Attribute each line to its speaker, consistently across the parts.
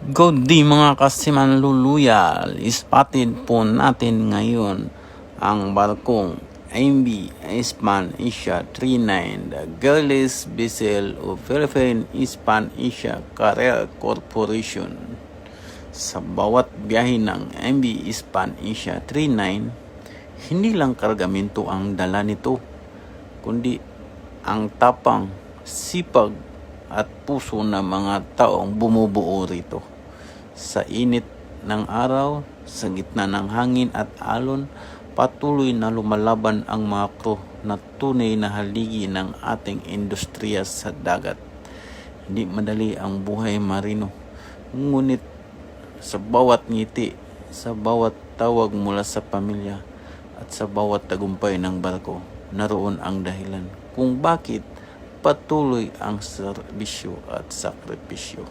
Speaker 1: Good day mga kasimanluluyal, spotted po natin ngayon ang barkong MV Hispan Asia 39, the Girl's vessel of Philippine Hispan Asia Carrier Corporation. Sa bawat biyahe ng MV Hispan Asia 39, hindi lang kargamento ang dala nito, kundi ang tapang, sipag at puso ng mga taong bumubuo rito. Sa init ng araw, sa gitna ng hangin at alon, patuloy na lumalaban ang mga crew na tunay na haligi ng ating industriya sa dagat. Hindi madali ang buhay marino, ngunit sa bawat ngiti, sa bawat tawag mula sa pamilya, at sa bawat tagumpay ng barko, naroon ang dahilan kung bakit patuloy ang serbisyo at sakripisyo.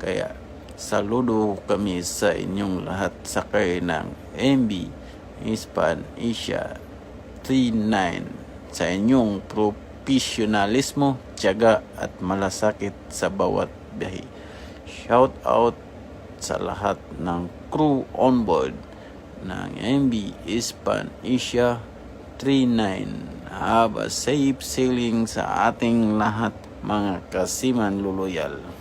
Speaker 1: Kaya saludo kami sa inyong lahat sakay ng MV Hispan Asia 39 sa inyong profesionalismo, tiyaga at malasakit sa bawat biyahe. Shout out sa lahat ng crew on board ng MV Hispan Asia 39. Have a safe sailing sa ating lahat mga kasiman luluyal.